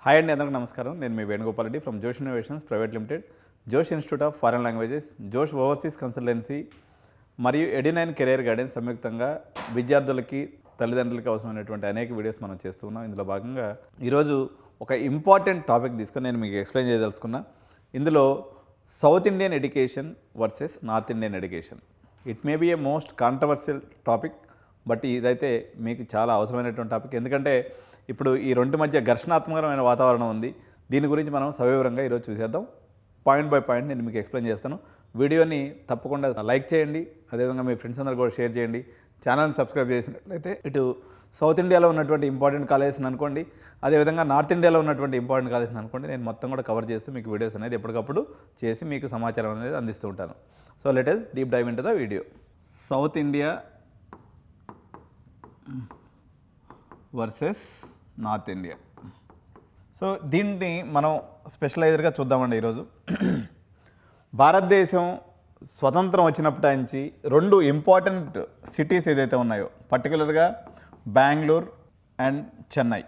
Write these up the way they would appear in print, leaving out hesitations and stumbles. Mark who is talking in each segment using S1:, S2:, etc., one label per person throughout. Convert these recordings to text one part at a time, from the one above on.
S1: Hi అండి, అందరికీ నమస్కారం. నేను మీ వేణుగోపాల్ రెడ్డి ఫ్రమ్ జోష్ ఇన్నోవేషన్స్ ప్రైవేట్ లిమిటెడ్, జోష్ ఇన్స్టిట్యూట్ ఆఫ్ ఫారెన్ లాంగ్వేజెస్, జోష్ ఓవర్సీస్ కన్సల్టెన్సీ మరియు ఎడినైన్ కెరియర్ గైడెన్స్ సంయుక్తంగా విద్యార్థులకి తల్లిదండ్రులకి అవసరమైనటువంటి అనేక వీడియోస్ మనం చేస్తున్నాం. ఇందులో భాగంగా ఈరోజు ఒక ఇంపార్టెంట్ టాపిక్ తీసుకొని నేను మీకు ఎక్స్ప్లెయిన్ చేయదలుచుకున్నా. ఇందులో South Indian education versus North Indian education. It may be a most controversial topic, but ఇదైతే మీకు చాలా అవసరమైనటువంటి టాపిక్. ఎందుకంటే ఇప్పుడు ఈ రెండు మధ్య ఘర్షణాత్మకమైన వాతావరణం ఉంది. దీని గురించి మనం సవివరంగా ఈరోజు చూసేద్దాం. పాయింట్ బై పాయింట్ నేను మీకు ఎక్స్ప్లెయిన్ చేస్తాను. వీడియోని తప్పకుండా లైక్ చేయండి, అదేవిధంగా మీ ఫ్రెండ్స్ అందరూ కూడా షేర్ చేయండి. ఛానల్ని సబ్స్క్రైబ్ చేసినట్లయితే ఇటు సౌత్ ఇండియాలో ఉన్నటువంటి ఇంపార్టెంట్ కాలేజెస్ని అనుకోండి, అదేవిధంగా నార్త్ ఇండియాలో ఉన్నటువంటి ఇంపార్టెంట్ కాలేజెస్ని అనుకోండి, నేను మొత్తం కూడా కవర్ చేస్తూ మీకు వీడియోస్ అనేది ఎప్పటికప్పుడు చేసి మీకు సమాచారం అనేది అందిస్తూ ఉంటాను. So let us deep dive into the video. South India versus North India. So దీన్ని మనం స్పెషలైజర్గా చూద్దామండి ఈరోజు. భారతదేశం స్వతంత్రం వచ్చినప్పటి నుంచి రెండు ఇంపార్టెంట్ సిటీస్ ఏదైతే ఉన్నాయో, పర్టికులర్గా బెంగళూరు అండ్ చెన్నై,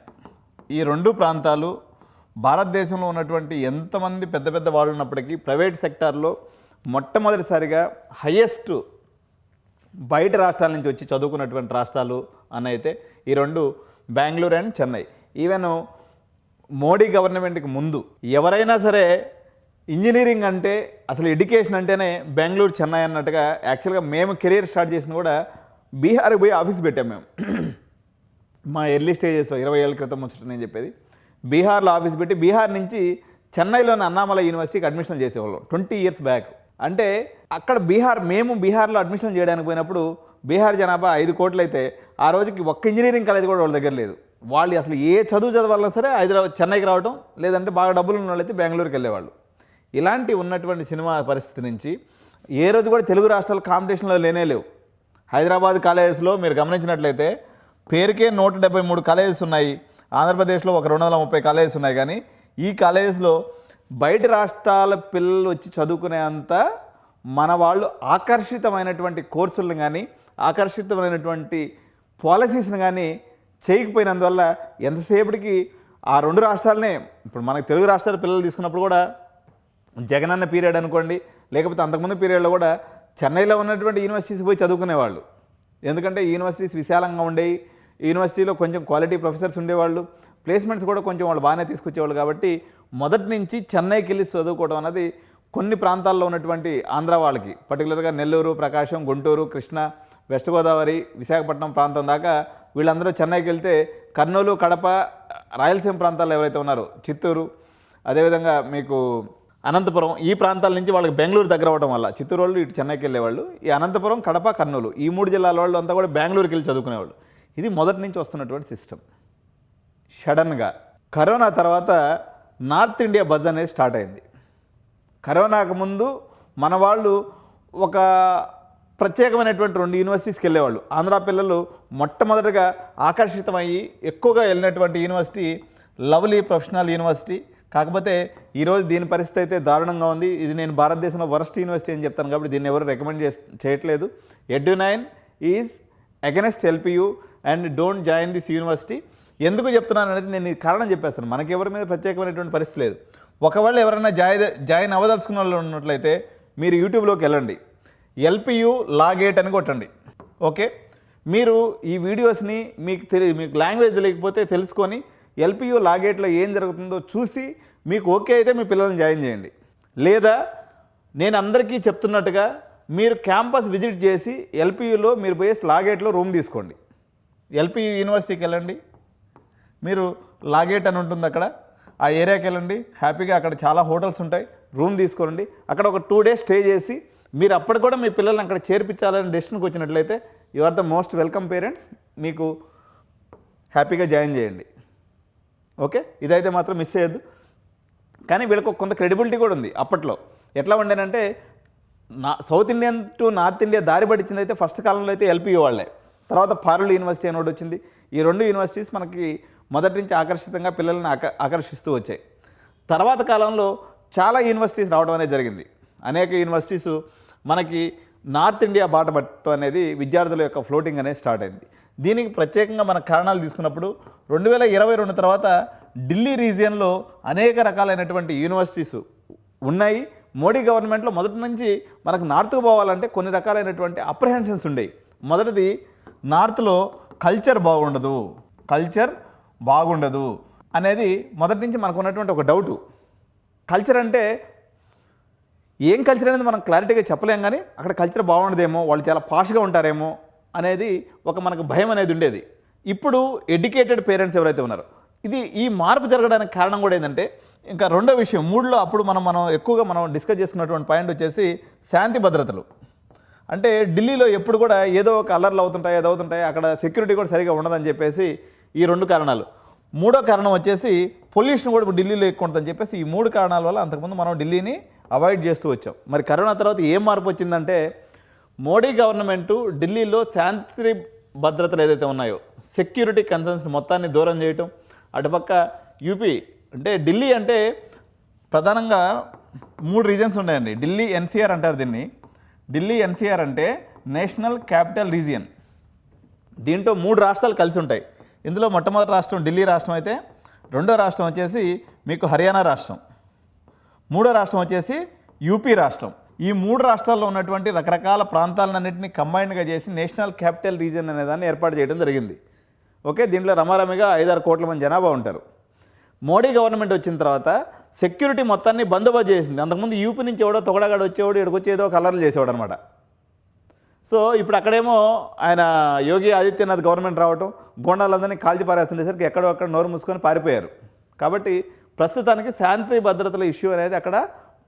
S1: ఈ రెండు ప్రాంతాలు భారతదేశంలో ఉన్నటువంటి ఎంతమంది పెద్ద పెద్ద వాళ్ళు ఉన్నప్పటికీ ప్రైవేట్ సెక్టార్లో మొట్టమొదటిసారిగా హయ్యెస్ట్ బయట రాష్ట్రాల నుంచి వచ్చి చదువుకున్నటువంటి రాష్ట్రాలు అని అయితే ఈ రెండు బెంగళూరు అండ్ చెన్నై. ఈవెన్ మోడీ గవర్నమెంట్కి ముందు ఎవరైనా సరే ఇంజనీరింగ్ అంటే అసలు ఎడ్యుకేషన్ అంటేనే బెంగళూరు చెన్నై అన్నట్టుగా, యాక్చువల్గా మేము కెరీర్ స్టార్ట్ చేసిన కూడా బీహార్కి పోయి ఆఫీస్ పెట్టాం మేము. మా ఎర్లీ స్టేజెస్లో 20 ఏళ్ళ క్రితం వచ్చి నేను చెప్పేది, బీహార్లో ఆఫీస్ పెట్టి బీహార్ నుంచి చెన్నైలోని అన్నామలై యూనివర్సిటీకి అడ్మిషన్ చేసేవాళ్ళం 20 years బ్యాక్. అంటే అక్కడ మేము బీహార్లో అడ్మిషన్ చేయడానికి పోయినప్పుడు బీహార్ జనాభా 5 కోట్లు అయితే ఆ రోజుకి ఒక్క ఇంజనీరింగ్ కాలేజ్ కూడా వాళ్ళ దగ్గర లేదు. వాళ్ళు అసలు ఏ చదువు చదవాలన్నా సరే హైదరాబాద్ చెన్నైకి రావడం, లేదంటే బాగా డబ్బులు ఉన్న వాళ్ళైతే బెంగళూరుకి వెళ్ళేవాళ్ళు. ఇలాంటి ఉన్నటువంటి సినిమా పరిస్థితి నుంచి ఏ రోజు కూడా తెలుగు రాష్ట్రాల కాంపిటీషన్లో లేవు. హైదరాబాద్ కాలేజెస్లో మీరు గమనించినట్లయితే పేరుకే 173 కాలేజెస్ ఉన్నాయి. ఆంధ్రప్రదేశ్లో ఒక 230 కాలేజెస్ ఉన్నాయి. కానీ ఈ కాలేజెస్లో బయట రాష్ట్రాల పిల్లలు వచ్చి చదువుకునే అంత మన వాళ్ళు ఆకర్షితమైనటువంటి కోర్సులను కానీ ఆకర్షితమైనటువంటి పాలసీస్ని కానీ చేయకపోయినందువల్ల ఎంతసేపటికి ఆ రెండు రాష్ట్రాలనే, ఇప్పుడు మనకు తెలుగు రాష్ట్రాల పిల్లలు తీసుకున్నప్పుడు కూడా జగనన్న పీరియడ్ అనుకోండి, లేకపోతే అంతకుముందు పీరియడ్లో కూడా చెన్నైలో ఉన్నటువంటి యూనివర్సిటీస్ పోయి చదువుకునేవాళ్ళు. ఎందుకంటే యూనివర్సిటీస్ విశాలంగా ఉండేవి, యూనివర్సిటీలో కొంచెం క్వాలిటీ ప్రొఫెసర్స్ ఉండేవాళ్ళు, ప్లేస్మెంట్స్ కూడా కొంచెం వాళ్ళు బాగానే తీసుకొచ్చేవాళ్ళు. కాబట్టి మొదటి నుంచి చెన్నైకి వెళ్ళి చదువుకోవడం అన్నది కొన్ని ప్రాంతాల్లో ఉన్నటువంటి ఆంధ్ర వాళ్ళకి, పర్టికులర్గా నెల్లూరు, ప్రకాశం, గుంటూరు, కృష్ణా, వెస్ట్ గోదావరి, విశాఖపట్నం ప్రాంతం దాకా వీళ్ళందరూ చెన్నైకి వెళ్తే కర్నూలు, కడప, రాయలసీమ ప్రాంతాల్లో ఎవరైతే ఉన్నారో, చిత్తూరు, అదేవిధంగా మీకు అనంతపురం, ఈ ప్రాంతాల నుంచి వాళ్ళకి బెంగళూరు దగ్గర అవ్వడం వల్ల చిత్తూరు వాళ్ళు ఇటు చెన్నైకి వెళ్ళేవాళ్ళు. ఈ అనంతపురం, కడప, కర్నూలు ఈ 3 జిల్లాల వాళ్ళు అంతా కూడా బెంగళూరుకి వెళ్ళి చదువుకునేవాళ్ళు. ఇది మొదటి నుంచి వస్తున్నటువంటి సిస్టమ్. సడన్గా కరోనా తర్వాత నార్త్ ఇండియా బజ్ అనేది స్టార్ట్ అయింది. కరోనాకు ముందు మన వాళ్ళు ఒక ప్రత్యేకమైనటువంటి 2 యూనివర్సిటీస్కి వెళ్ళేవాళ్ళు. ఆంధ్ర పిల్లలు మొట్టమొదటిగా ఆకర్షితమయ్యి ఎక్కువగా వెళ్ళినటువంటి యూనివర్సిటీ లవ్లీ ప్రొఫెషనల్ యూనివర్సిటీ. కాకపోతే ఈరోజు దీని పరిస్థితి అయితే దారుణంగా ఉంది. ఇది నేను భారతదేశంలో వరస్ట్ యూనివర్సిటీ అని చెప్తాను కాబట్టి దీన్ని ఎవరు రికమెండ్ చేయట్లేదు. Edunine is against LPU and don't join this university. ఎందుకు చెప్తున్నాను అనేది నేను ఈ కారణం చెప్పేస్తాను. మనకి ఎవరి మీద ప్రత్యేకమైనటువంటి పరిస్థితి లేదు. ఒకవేళ ఎవరైనా జాయిన్ అవ్వదలుచుకున్న వాళ్ళు ఉన్నట్లయితే మీరు యూట్యూబ్లోకి వెళ్ళండి, ఎల్పియు లాగేట్ అని కొట్టండి. ఓకే, మీరు ఈ వీడియోస్ని మీకు లాంగ్వేజ్ తెలియకపోతే తెలుసుకొని ఎల్పియు లాగేట్లో ఏం జరుగుతుందో చూసి మీకు ఓకే అయితే మీ పిల్లల్ని జాయిన్ చేయండి. లేదా నేను అందరికీ చెప్తున్నట్టుగా మీరు క్యాంపస్ విజిట్ చేసి ఎల్పియులో మీరు పోయి లాగేట్లో రూమ్ తీసుకోండి. ఎల్పియు యూనివర్సిటీకి వెళ్ళండి, మీరు లాగేట్ అని ఉంటుంది అక్కడ, ఆ ఏరియాకి వెళ్ళండి. హ్యాపీగా అక్కడ చాలా హోటల్స్ ఉంటాయి, రూమ్ తీసుకోండి. అక్కడ ఒక 2 days స్టే చేసి మీరు అప్పటి కూడా మీ పిల్లల్ని అక్కడ చేర్పించాలని డెసిషన్కి వచ్చినట్లయితే you are the most welcome parents. మీకు హ్యాపీగా జాయిన్ చేయండి. ఓకే, ఇదైతే మాత్రం మిస్ చేయొద్దు. కానీ వీళ్ళకి కొంత క్రెడిబిలిటీ కూడా ఉంది. అప్పట్లో ఎట్లా ఉండేనంటే south Indian to north India దారి పట్టించింది అయితే ఫస్ట్ కాలంలో అయితే ఎల్పియు వాళ్ళే. తర్వాత పారుల్ యూనివర్సిటీ అని ఒకటి వచ్చింది. ఈ 2 యూనివర్సిటీస్ మనకి మొదటి నుంచి ఆకర్షితంగా పిల్లల్ని ఆకర్షిస్తూ వచ్చాయి. తర్వాత కాలంలో చాలా యూనివర్సిటీస్ రావడం అనేది జరిగింది. అనేక యూనివర్సిటీస్ మనకి నార్త్ ఇండియా బాట పట్టడం అనేది విద్యార్థుల యొక్క ఫ్లోటింగ్ అనేది స్టార్ట్ అయింది. దీనికి ప్రత్యేకంగా మన కారణాలు తీసుకున్నప్పుడు 2022 తర్వాత ఢిల్లీ రీజియన్లో అనేక రకాలైనటువంటి యూనివర్సిటీస్ ఉన్నాయి. మోడీ గవర్నమెంట్లో మొదటి నుంచి మనకు నార్త్కు పోవాలంటే కొన్ని రకాలైనటువంటి అప్రహెన్షన్స్ ఉండేవి. మొదటిది, నార్త్లో కల్చర్ బాగుండదు అనేది మొదటి నుంచి మనకు ఉన్నటువంటి ఒక డౌటు. కల్చర్ అంటే ఏం కల్చర్ అనేది మనం క్లారిటీగా చెప్పలేం, కానీ అక్కడ కల్చర్ బాగుండదేమో, వాళ్ళు చాలా పాష్గా ఉంటారేమో అనేది ఒక మనకు భయం అనేది ఉండేది. ఇప్పుడు ఎడ్యుకేటెడ్ పేరెంట్స్ ఎవరైతే ఉన్నారో, ఈ మార్పు జరగడానికి కారణం కూడా ఏంటంటే, ఇంకా రెండో విషయం 3లో అప్పుడు మనం ఎక్కువగా డిస్కస్ చేసుకున్నటువంటి పాయింట్ వచ్చేసి శాంతి భద్రతలు. అంటే ఢిల్లీలో ఎప్పుడు కూడా ఏదో ఒక అల్లర్లు అవుతుంటాయి, అక్కడ సెక్యూరిటీ కూడా సరిగా ఉండదని చెప్పేసి ఈ 2 కారణాలు. 3వ కారణం వచ్చేసి పొల్యూషన్ కూడా ఢిల్లీలో ఎక్కువ ఉంటుందని చెప్పేసి ఈ 3 కారణాల వల్ల అంతకుముందు మనం ఢిల్లీని అవాయిడ్ చేస్తూ వచ్చాం. మరి కరోనా తర్వాత ఏం మార్పు వచ్చిందంటే, మోడీ గవర్నమెంటు ఢిల్లీలో శాంతి భద్రతలు ఏదైతే ఉన్నాయో, సెక్యూరిటీ కన్సర్న్స్ మొత్తాన్ని దూరం చేయటం. అటుపక్క యూపీ అంటే ఢిల్లీ అంటే ప్రధానంగా 3 రీజన్స్ ఉన్నాయండి. ఢిల్లీ ఎన్సీఆర్ అంటారు దీన్ని. ఢిల్లీ ఎన్సీఆర్ అంటే నేషనల్ క్యాపిటల్ రీజియన్. దీంట్లో 3 రాష్ట్రాలు కలిసి ఉంటాయి. ఇందులో మొట్టమొదటి రాష్ట్రం ఢిల్లీ రాష్ట్రం అయితే, రెండో రాష్ట్రం వచ్చేసి మీకు హర్యానా రాష్ట్రం, మూడో రాష్ట్రం వచ్చేసి యూపీ రాష్ట్రం. ఈ 3 రాష్ట్రాల్లో ఉన్నటువంటి రకరకాల ప్రాంతాలన్నింటినీ కంబైన్డ్గా చేసి నేషనల్ క్యాపిటల్ రీజియన్ అనే దాన్ని ఏర్పాటు చేయడం జరిగింది. ఓకే, దీంట్లో రమారమిగా 5-6 కోట్ల మంది జనాభా ఉంటారు. మోడీ గవర్నమెంట్ వచ్చిన తర్వాత సెక్యూరిటీ మొత్తాన్ని బందోబస్తు చేసింది. అంతకుముందు యూపీ నుంచి ఎవడో తొగడగాడు వచ్చేవాడు, ఇక్కడికి వచ్చేదో కలర్లు చేసేవాడు అనమాట. సో ఇప్పుడు అక్కడేమో ఆయన యోగి ఆదిత్యనాథ్ గవర్నమెంట్ రావటం, గోండాలందరినీ కాల్చి పారేస్తుండేసరికి ఎక్కడో నోరు మూసుకొని పారిపోయారు. కాబట్టి ప్రస్తుతానికి శాంతి భద్రతల ఇష్యూ అనేది అక్కడ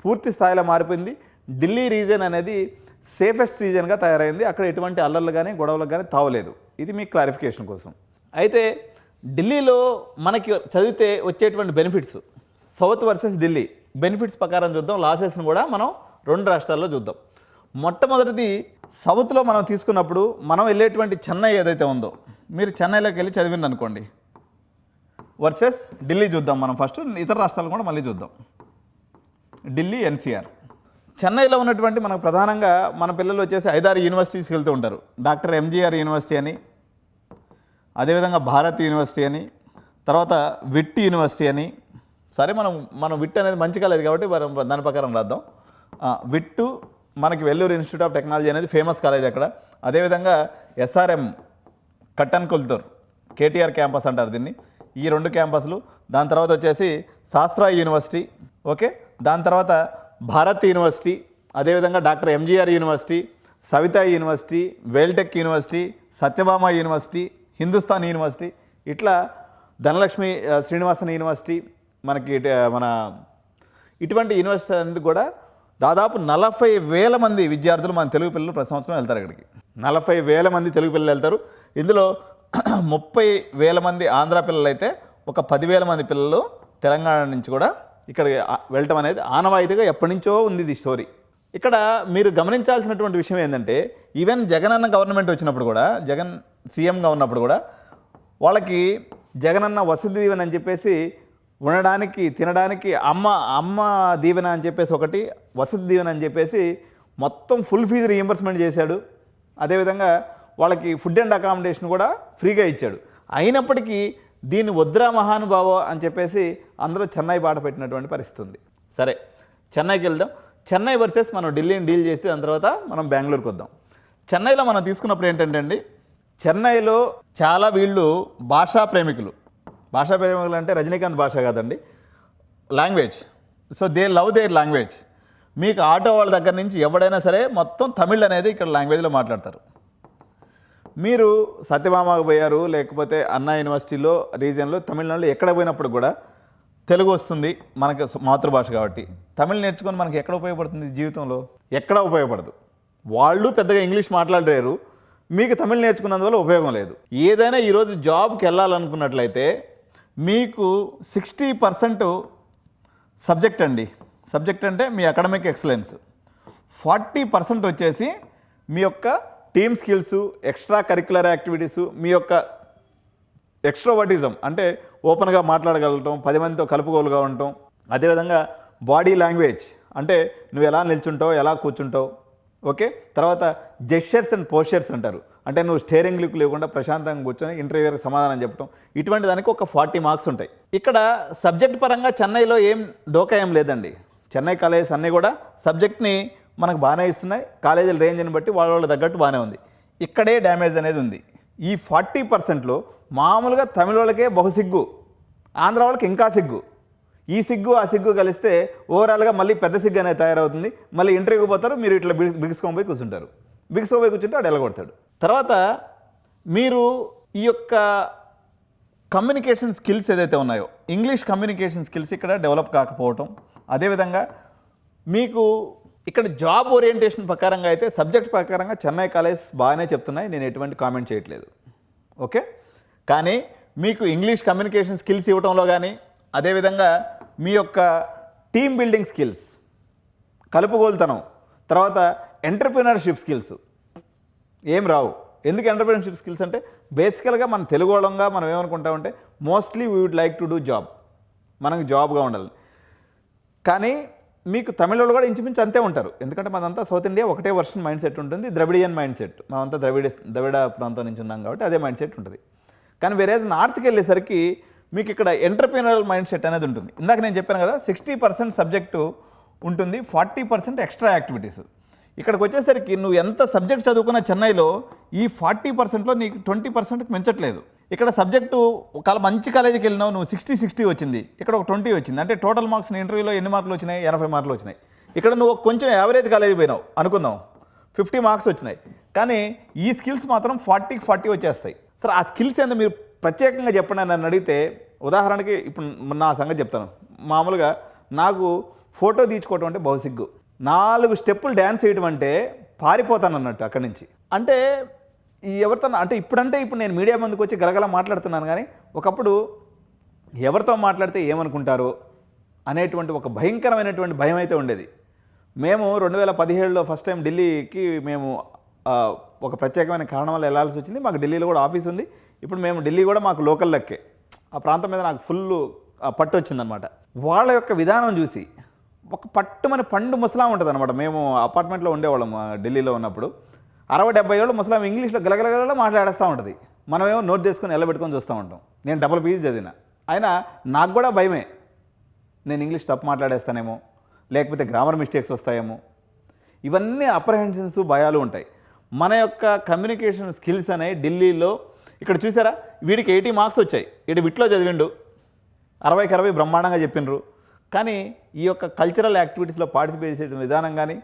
S1: పూర్తి స్థాయిలో మారిపోయింది. ఢిల్లీ రీజియన్ అనేది సేఫెస్ట్ రీజియన్గా తయారైంది. అక్కడ ఎటువంటి అల్లర్లు కానీ గొడవలకు కానీ తావలేదు. ఇది మీ క్లారిఫికేషన్ కోసం. అయితే ఢిల్లీలో మనకి చదివితే వచ్చేటువంటి benefits, south versus Delhi benefits ప్రకారం చూద్దాం. లాసెస్ని కూడా మనం 2 రాష్ట్రాల్లో చూద్దాం. మొట్టమొదటిది సౌత్లో మనం తీసుకున్నప్పుడు మనం వెళ్ళేటువంటి చెన్నై ఏదైతే ఉందో, మీరు చెన్నైలోకి వెళ్ళి చదివింది అనుకోండి, వర్సెస్ ఢిల్లీ చూద్దాం. మనం ఫస్ట్ ఇతర రాష్ట్రాలు కూడా మళ్ళీ చూద్దాం. ఢిల్లీ ఎన్సీఆర్. చెన్నైలో ఉన్నటువంటి మనకు ప్రధానంగా మన పిల్లలు వచ్చేసి 5-6 యూనివర్సిటీస్కి వెళ్తూ ఉంటారు. డాక్టర్ ఎంజీఆర్ యూనివర్సిటీ అని, అదేవిధంగా భారత్ యూనివర్సిటీ అని, తర్వాత విట్ యూనివర్సిటీ అని. సరే, మనం విట్ అనేది మంచి కాలేదు కాబట్టి దాని ప్రకారం రాద్దాం. విట్టు మనకి వెల్లూరు ఇన్స్టిట్యూట్ ఆఫ్ టెక్నాలజీ అనేది ఫేమస్ కాలేజ్ అక్కడ. అదేవిధంగా ఎస్ఆర్ఎం కట్టన్ కొల్తూర్ కేటీఆర్ క్యాంపస్ అంటారు దీన్ని. ఈ 2 క్యాంపస్లు. దాని తర్వాత వచ్చేసి శాస్త్రా యూనివర్సిటీ. ఓకే, దాని తర్వాత భారత్ యూనివర్సిటీ, అదేవిధంగా doctor MGR university, Savitha university, Veltech university, Sathyabama university, Hindustan university, ఇట్లా ధనలక్ష్మి శ్రీనివాసన్ యూనివర్సిటీ, మన ఇటువంటి యూనివర్సిటీ అనేది కూడా దాదాపు 40,000 మంది విద్యార్థులు మన తెలుగు పిల్లలు ప్రతి సంవత్సరం వెళ్తారు ఇక్కడికి. 40,000 మంది తెలుగు పిల్లలు వెళ్తారు. ఇందులో 30,000 మంది ఆంధ్ర పిల్లలు అయితే, ఒక 10,000 మంది పిల్లలు తెలంగాణ నుంచి కూడా ఇక్కడికి వెళ్ళటం అనేది ఆనవాయితీగా ఎప్పటి నుంచో ఉంది ఈ స్టోరీ. ఇక్కడ మీరు గమనించాల్సినటువంటి విషయం ఏంటంటే, ఈవెన్ జగనన్న గవర్నమెంట్ వచ్చినప్పుడు కూడా, జగన్ సీఎంగా ఉన్నప్పుడు కూడా వాళ్ళకి జగనన్న వసతి దీవెన అని చెప్పేసి ఉండడానికి తినడానికి అమ్మ దీవెన అని చెప్పేసి ఒకటి, వసతి దీవెన అని చెప్పేసి మొత్తం ఫుల్ ఫీజు రీయింబర్స్మెంట్ చేశాడు. అదేవిధంగా వాళ్ళకి ఫుడ్ అండ్ అకామిడేషన్ కూడా ఫ్రీగా ఇచ్చాడు. అయినప్పటికీ దీన్ని వద్రా మహానుభావ అని చెప్పేసి అందరూ చెన్నై బాట పెట్టినటువంటి పరిస్థితి ఉంది. సరే, చెన్నైకి వెళ్దాం. చెన్నై వర్సెస్ మనం ఢిల్లీని డీల్ చేస్తే దాని తర్వాత మనం బెంగళూరుకి వద్దాం. చెన్నైలో మనం తీసుకున్నప్పుడు ఏంటంటే అండి, చెన్నైలో చాలా వీళ్ళు భాషా ప్రేమికులు అంటే రజనీకాంత్ భాష కాదండి, language. So they love there language. మీకు ఆటో వాళ్ళ దగ్గర నుంచి ఎవడైనా సరే మొత్తం తమిళ్ అనేది ఇక్కడ లాంగ్వేజ్లో మాట్లాడతారు. మీరు సత్యభామకు పోయారు, లేకపోతే అన్నా యూనివర్సిటీలో రీజియన్లో తమిళనాడులో ఎక్కడ పోయినప్పుడు కూడా తెలుగు వస్తుంది, మనకు మాతృభాష కాబట్టి. తమిళ్ నేర్చుకొని మనకి ఎక్కడ ఉపయోగపడుతుంది జీవితంలో? ఎక్కడా ఉపయోగపడదు. వాళ్ళు పెద్దగా ఇంగ్లీష్ మాట్లాడలేరు, మీకు తమిళ్ నేర్చుకున్నందువల్ల ఉపయోగం లేదు. ఏదైనా ఈరోజు జాబ్కి వెళ్ళాలనుకున్నట్లయితే మీకు 60% సబ్జెక్ట్ అండి. సబ్జెక్ట్ అంటే మీ అకాడమిక్ ఎక్సలెన్స్. 40% వచ్చేసి మీ యొక్క team skills, extra curricular activities, మీ యొక్క ఎక్స్ట్రోవర్టిజం అంటే ఓపెన్గా మాట్లాడగలగటం, 10 మందితో కలుపుకోలుగా ఉండటం, అదేవిధంగా బాడీ లాంగ్వేజ్ అంటే నువ్వు ఎలా నిల్చుంటావు, ఎలా కూర్చుంటావు, ఓకే, తర్వాత జెస్చర్స్ అండ్ పోస్చర్స్ అంటారు. అంటే నువ్వు స్టేరింగ్ లుక్ లేకుండా ప్రశాంతంగా కూర్చొని ఇంటర్వ్యూకి సమాధానం చెప్పడం, ఇటువంటి దానికి ఒక 40 మార్క్స్ ఉంటాయి. ఇక్కడ సబ్జెక్ట్ పరంగా చెన్నైలో ఏం డోకా ఏం లేదండి. చెన్నై కాలేజెస్ అన్నీ కూడా సబ్జెక్ట్ని మనకు బాగానే ఇస్తున్నాయి. కాలేజీల రేంజ్ని బట్టి వాళ్ళ తగ్గట్టు బాగానే ఉంది. ఇక్కడే డ్యామేజ్ అనేది ఉంది. ఈ 40%లో మామూలుగా తమిళ వాళ్ళకే బహుసిగ్గు, ఆంధ్ర వాళ్ళకి ఇంకా సిగ్గు. ఈ సిగ్గు ఆ సిగ్గు కలిస్తే ఓవరాల్గా మళ్ళీ పెద్ద సిగ్గు అనేది తయారవుతుంది. మళ్ళీ ఇంటర్వ్యూకి పోతారు, మీరు ఇట్లా బిగుసుకొని పోయి కూర్చుంటారు. బిగుసుకొని పోయి కూర్చుంటే వాడు ఎలగొడతాడు. తర్వాత మీరు ఈ యొక్క కమ్యూనికేషన్ స్కిల్స్ ఏదైతే ఉన్నాయో, ఇంగ్లీష్ కమ్యూనికేషన్ స్కిల్స్ ఇక్కడ డెవలప్ కాకపోవటం, అదేవిధంగా మీకు ఇక్కడ జాబ్ ఓరియంటేషన్ ప్రకారంగా అయితే సబ్జెక్ట్ ప్రకారంగా చెన్నై కాలేజ్ బాగానే చెప్తున్నాయి, నేను ఎటువంటి కామెంట్ చేయట్లేదు. ఓకే, కానీ మీకు ఇంగ్లీష్ కమ్యూనికేషన్ స్కిల్స్ ఇవ్వడంలో కానీ, అదేవిధంగా మీ యొక్క టీమ్ బిల్డింగ్ స్కిల్స్, కలుపుగోలుతనం, తర్వాత ఎంటర్ప్రినర్షిప్ స్కిల్స్ ఏం రావు. ఎందుకు ఎంటర్ప్రినర్షిప్ స్కిల్స్ అంటే బేసికల్గా మన తెలుగు వాళ్ళంగా మనం ఏమనుకుంటామంటే mostly we would like to do job, మనకు జాబ్గా ఉండాలి. కానీ మీకు తమిళలో కూడా ఇంచుమించు అంతే ఉంటారు. ఎందుకంటే మనంతా సౌత్ ఇండియా ఒకటే వర్షన్ మైండ్ సెట్ ఉంటుంది, ద్రవిడియన్ మైండ్ సెట్. మనమంతా ద్రవిడ ప్రాంతం నుంచి ఉన్నాం కాబట్టి అదే మైండ్ సెట్ ఉంటుంది. కానీ వేరే నార్త్కి వెళ్ళేసరికి మీకు ఇక్కడ ఎంటర్ప్రీనరల్ మైండ్ సెట్ అనేది ఉంటుంది. ఇందాక నేను చెప్పాను కదా, 60% సబ్జెక్టు ఉంటుంది, 40% ఎక్స్ట్రా యాక్టివిటీస్. ఇక్కడికి వచ్చేసరికి నువ్వు ఎంత సబ్జెక్ట్ చదువుకున్న చెన్నైలో ఈ 40%లో నీకు 20%కి మించట్లేదు. ఇక్కడ సబ్జెక్టు ఒక మంచి కాలేజీకి వెళ్ళినావు, నువ్వు 60 వచ్చింది, ఇక్కడ ఒక 20 వచ్చింది. అంటే టోటల్ మార్క్స్ ఇంటర్వ్యూలో ఎన్ని మార్కులు వచ్చినాయి? 80 మార్కులు వచ్చినాయి. ఇక్కడ నువ్వు కొంచెం యావరేజ్ కాలేజీ పోయినావు అనుకుందాం, 50 మార్క్స్ వచ్చినాయి. కానీ ఈ స్కిల్స్ మాత్రం 40కి 40 వచ్చేస్తాయి. సరే, ఆ స్కిల్స్ ఏందో మీరు ప్రత్యేకంగా చెప్పండి అని నన్ను అడిగితే, ఉదాహరణకి ఇప్పుడు నా సంగతి చెప్తాను. మామూలుగా నాకు ఫోటో తీసుకోవటం అంటే బహుసిగ్గు. 4 స్టెప్పులు డ్యాన్స్ చేయటం అంటే పారిపోతాను అన్నట్టు అక్కడి నుంచి. అంటే ఎవరితో అంటే ఇప్పుడు నేను మీడియా ముందుకు వచ్చి గలగల మాట్లాడుతున్నాను, కానీ ఒకప్పుడు ఎవరితో మాట్లాడితే ఏమనుకుంటారో అనేటువంటి ఒక భయంకరమైనటువంటి భయం అయితే ఉండేది. మేము 2017లో ఫస్ట్ టైం ఢిల్లీకి మేము ఒక ప్రత్యేకమైన కారణం వల్ల వెళ్ళాల్సి వచ్చింది. మాకు ఢిల్లీలో కూడా ఆఫీస్ ఉంది. ఇప్పుడు మేము ఢిల్లీ కూడా మాకు లోకల్ లెక్కే. ఆ ప్రాంతం మీద నాకు ఫుల్ పట్టు వచ్చిందనమాట. వాళ్ళ యొక్క విధానం చూసి ఒక పట్టుమని పండు ముసలాం ఉంటుంది అనమాట. మేము అపార్ట్మెంట్లో ఉండేవాళ్ళం ఢిల్లీలో ఉన్నప్పుడు. 60-70 ఏళ్ళు ముసలాం ఇంగ్లీష్లో గలగలగల మాట్లాడేస్తూ ఉంటుంది. మనమేమో నోట్ తీసుకొని ఎల్లబెట్టుకొని చూస్తూ ఉంటాం. నేను డబుల్ పీజీ చదివిన అయినా నాకు కూడా భయమే, నేను ఇంగ్లీష్ తప్పు మాట్లాడేస్తానేమో, లేకపోతే గ్రామర్ మిస్టేక్స్ వస్తాయేమో, ఇవన్నీ అప్రహెన్షన్స్, భయాలు ఉంటాయి. మన యొక్క కమ్యూనికేషన్ స్కిల్స్ అనేవి ఢిల్లీలో ఇక్కడ చూసారా, వీడికి 80 మార్క్స్ వచ్చాయి, వీడు విట్లో చదివిండు, 60కి 60 బ్రహ్మాండంగా చెప్పిండ్రు. కానీ ఈ యొక్క కల్చరల్ యాక్టివిటీస్లో పార్టిసిపేట్ చేసే విధానం కానీ,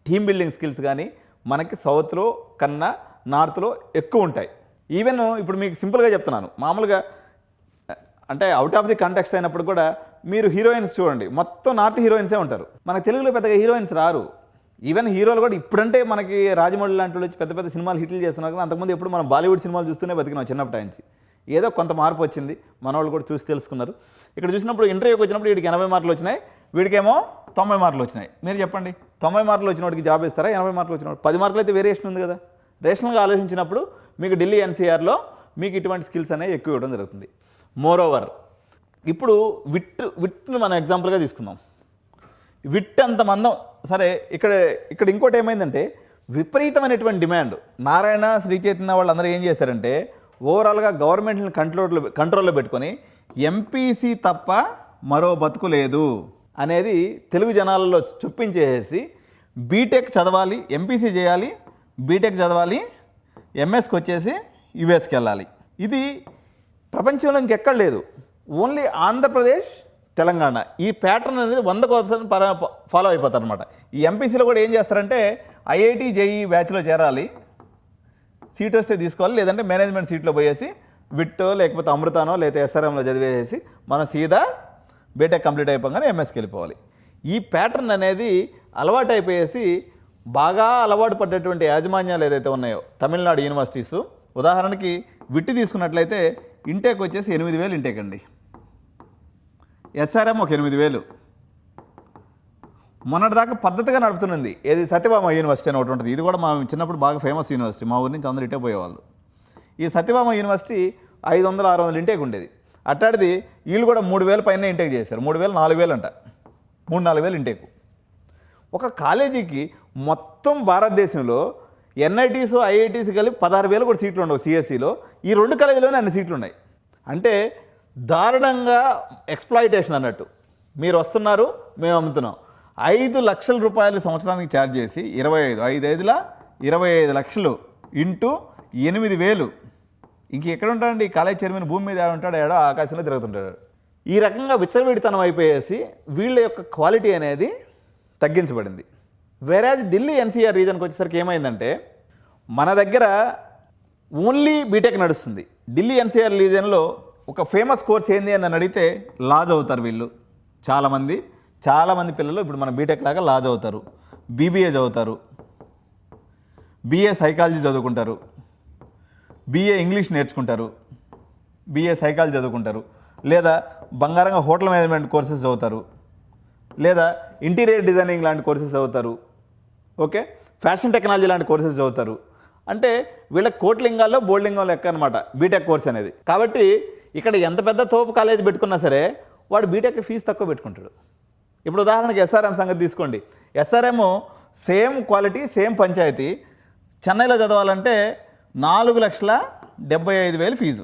S1: టీమ్ బిల్డింగ్ స్కిల్స్ కానీ మనకి సౌత్లో కన్నా నార్త్లో ఎక్కువ ఉంటాయి. ఈవెన్ ఇప్పుడు మీకు సింపుల్గా చెప్తున్నాను, మామూలుగా అంటే అవుట్ ఆఫ్ ది కాంటెక్స్ట్ అయినప్పుడు కూడా మీరు హీరోయిన్స్ చూడండి, మొత్తం నార్త్ హీరోయిన్సే ఉంటారు. మనకు తెలుగులో పెద్దగా హీరోయిన్స్ రారు. ఈవెన్ హీరోలు కూడా ఇప్పుడంటే మనకి రాజమౌళి లాంటి వాళ్ళు పెద్ద పెద్ద సినిమాలు హిట్లు చేస్తున్నారు. కానీ అంతకుముందు ఎప్పుడు మనం బాలీవుడ్ సినిమాలు చూస్తూనే బతికినాం చిన్నప్పటి నుంచి. ఏదో కొంత మార్పు వచ్చింది, మన వాళ్ళు కూడా చూసి తెలుసుకున్నారు. ఇక్కడ చూసినప్పుడు ఇంటర్వ్యూకి వచ్చినప్పుడు వీడికి 80 మార్కులు వచ్చినాయి, వీడికేమో 90 మార్కులు వచ్చినాయి. మీరు చెప్పండి, 90 మార్కులు వచ్చిన వాడికి జాబ్ ఇస్తారా? 80 మార్కులు వచ్చిన వాడు 10 మార్కులు అయితే వేరియేషన్ ఉంది కదా. రేషనల్గా ఆలోచించినప్పుడు మీకు ఢిల్లీ ఎన్సీఆర్లో మీకు ఇటువంటి స్కిల్స్ అనేవి ఎక్కువ ఇవ్వడం జరుగుతుంది. మోరోవర్ ఇప్పుడు విట్ను మనం ఎగ్జాంపుల్గా తీసుకుందాం. విట్ అంత మందం సరే. ఇక్కడ ఇంకోటి ఏమైందంటే విపరీతమైనటువంటి డిమాండ్. నారాయణ, శ్రీ చైతన్య వాళ్ళందరూ ఏం చేశారంటే ఓవరాల్గా గవర్నమెంట్ని కంట్రోల్లో పెట్టుకొని ఎంపీసీ తప్ప మరో బతుకు లేదు అనేది తెలుగు జనాలలో చొప్పించేసి బీటెక్ చదవాలి, ఎంపీసీ చేయాలి, బీటెక్ చదవాలి, ఎంఎస్కి వచ్చేసి యుఎస్కి వెళ్ళాలి. ఇది ప్రపంచంలో ఇంకెక్కడ లేదు, ఓన్లీ ఆంధ్రప్రదేశ్, తెలంగాణ. ఈ ప్యాటర్న్ అనేది 100% ఫాలో అయిపోతారు అనమాట. ఈ ఎంపీసీలో కూడా ఏం చేస్తారంటే ఐఐటి జేఈ బ్యాచ్లో చేరాలి, సీట్ వస్తే తీసుకోవాలి, లేదంటే మేనేజ్మెంట్ సీట్లో పోయేసి విట్టో లేకపోతే అమృతానో లేకపోతే ఎస్ఆర్ఎంలో చదివేసి మనం సీదా బీటెక్ కంప్లీట్ అయిపోగానే ఎంఎస్కి వెళ్ళిపోవాలి. ఈ ప్యాటర్న్ అనేది అలవాటు అయిపోయేసి బాగా అలవాటు పడ్డటువంటి యాజమాన్యాలు ఏదైతే ఉన్నాయో తమిళనాడు యూనివర్సిటీస్, ఉదాహరణకి విట్టి తీసుకున్నట్లయితే ఇంటేక్ వచ్చేసి 8,000 ఇంటేక్ అండి, ఎస్ఆర్ఎం ఒక 8,000. మొన్నటిదాకా పద్ధతిగా నడుపుతున్నది ఏది సత్యభామ యూనివర్సిటీ అని ఒకటి ఉంటుంది. ఇది కూడా మా చిన్నప్పుడు బాగా ఫేమస్ యూనివర్సిటీ, మా ఊరి నుంచి అందరూ ఇటే పోయేవాళ్ళు. ఈ సత్యభామ యూనివర్సిటీ 500-600 ఇంటేక్ ఉండేది. అట్టాడిది వీళ్ళు కూడా 3,000 పైన ఇంటేక్ చేశారు. 3,000 4,000 అంట, 3-4 వేలు ఇంటేకు. ఒక కాలేజీకి మొత్తం భారతదేశంలో ఎన్ఐటీస్ ఐఐటీస్ కలిపి 16,000 కూడా సీట్లు ఉండవు సిఎస్సిలో. ఈ 2 కాలేజీలోనే అన్ని సీట్లు ఉన్నాయి. అంటే దారుణంగా ఎక్స్ప్లాయిటేషన్ అన్నట్టు. మీరు వస్తున్నారు, మేము అమ్ముతున్నాం. 5 లక్షల రూపాయలు సంవత్సరానికి ఛార్జ్ చేసి 25 లక్షలు ఇంటూ 8,000. ఇంక ఎక్కడ ఉంటాడండి ఈ కాలేజ్ చైర్మన్? భూమి మీద ఉంటాడు, ఏడో ఆకాశంలో తిరుగుతుంటాడు. ఈ రకంగా విచ్చలవిడితనం అయిపోయేసి వీళ్ళ యొక్క క్వాలిటీ అనేది తగ్గించబడింది. వేరేజ్ ఢిల్లీ ఎన్సీఆర్ రీజన్కి వచ్చేసరికి ఏమైందంటే, మన దగ్గర ఓన్లీ బీటెక్ నడుస్తుంది. ఢిల్లీ ఎన్సీఆర్ రీజన్లో ఒక ఫేమస్ కోర్స్ ఏంది అని అడిగితే లా చదువుతారు వీళ్ళు. చాలామంది పిల్లలు ఇప్పుడు మన బీటెక్ లాగా లా చదువుతారు, బీబీఏ చదువుతారు, బీఏ సైకాలజీ చదువుకుంటారు, బీఏ ఇంగ్లీష్ నేర్చుకుంటారు, బీఏ సైకాలజీ చదువుకుంటారు, లేదా బంగారంగా హోటల్ మేనేజ్మెంట్ కోర్సెస్ చదువుతారు, లేదా ఇంటీరియర్ డిజైనింగ్ లాంటి కోర్సెస్ చదువుతారు, ఓకే, ఫ్యాషన్ టెక్నాలజీ లాంటి కోర్సెస్ చదువుతారు. అంటే వీళ్ళ కోట్లింగాల్లో బోల్డింగాల్లో లెక్క అనమాట బీటెక్ కోర్స్ అనేది. కాబట్టి ఇక్కడ ఎంత పెద్ద తోపు కాలేజ్ పెట్టుకున్నా సరే వాడు బీటెక్ ఫీజు తక్కువ పెట్టుకుంటాడు. ఇప్పుడు ఉదాహరణకి ఎస్ఆర్ఎం సంగతి తీసుకోండి. ఎస్ఆర్ఎం సేమ్ క్వాలిటీ, సేమ్ పంచాయతీ. చెన్నైలో చదవాలంటే 4,75,000 ఫీజు.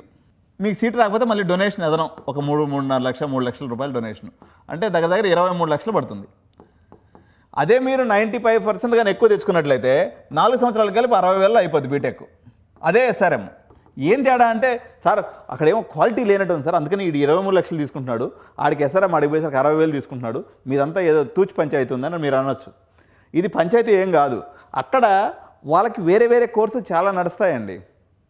S1: మీకు సీట్ రాకపోతే మళ్ళీ డొనేషన్ ఎదనం ఒక 3.5 లక్షలు 3 లక్షల రూపాయలు డొనేషన్. అంటే దగ్గర 23 లక్షలు పడుతుంది. అదే మీరు 95% కానీ ఎక్కువ తెచ్చుకున్నట్లయితే 4 సంవత్సరాలు కలిపి 60,000 అయిపోద్ది బీటెక్. అదే ఎస్ఆర్ఎం. ఏం తేడా అంటే, సార్ అక్కడేమో క్వాలిటీ లేనట్టు ఉంది సార్, అందుకని ఈ 23 లక్షలు తీసుకుంటున్నాడు, ఆడికి ఎస్ఆర్ఎం అడిగిపోయేసరికి 60,000 తీసుకుంటున్నాడు, మీదంతా ఏదో తూచి పంచాయతీ ఉందని మీరు అనొచ్చు. ఇది పంచాయతీ ఏం కాదు. అక్కడ వాళ్ళకి వేరే వేరే కోర్సులు చాలా నడుస్తాయండి.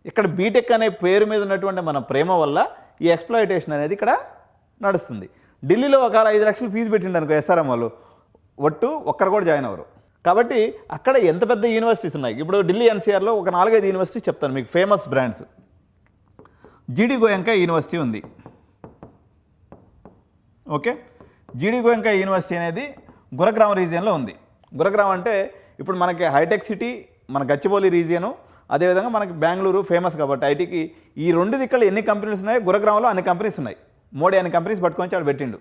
S1: ఇక్కడ బీటెక్ అనే పేరు మీద ఉన్నటువంటి మన ప్రేమ వల్ల ఈ ఎక్స్ప్లాయిటేషన్ అనేది ఇక్కడ నడుస్తుంది. ఢిల్లీలో ఒక 5 లక్షలు ఫీజు పెట్టిండు అనుకో ఎస్ఆర్ఎం వాళ్ళు, ఒట్టు ఒక్కరు కూడా జాయిన్ అవ్వరు. కాబట్టి అక్కడ ఎంత పెద్ద యూనివర్సిటీస్ ఉన్నాయి. ఇప్పుడు ఢిల్లీ ఎన్సీఆర్లో ఒక 4-5 యూనివర్సిటీస్ చెప్తాను మీకు, ఫేమస్ బ్రాండ్స్. జీడి గోయంకా యూనివర్సిటీ ఉంది, ఓకే. జీడి గోయంకా యూనివర్సిటీ అనేది గురగ్రామ్ రీజియన్లో ఉంది. గురగ్రామ్ అంటే ఇప్పుడు మనకి హైటెక్ సిటీ, మన గచ్చిబౌలి రీజియను, అదేవిధంగా మనకి బెంగళూరు ఫేమస్ కాబట్టి ఐటీకి. ఈ 2 దిక్కలు ఎన్ని కంపెనీస్ ఉన్నాయో గురగ్రామ్లో అన్ని కంపెనీస్ ఉన్నాయి. మోడీ అన్ని కంపెనీస్ పట్టుకొని ఆడు పెట్టిండు.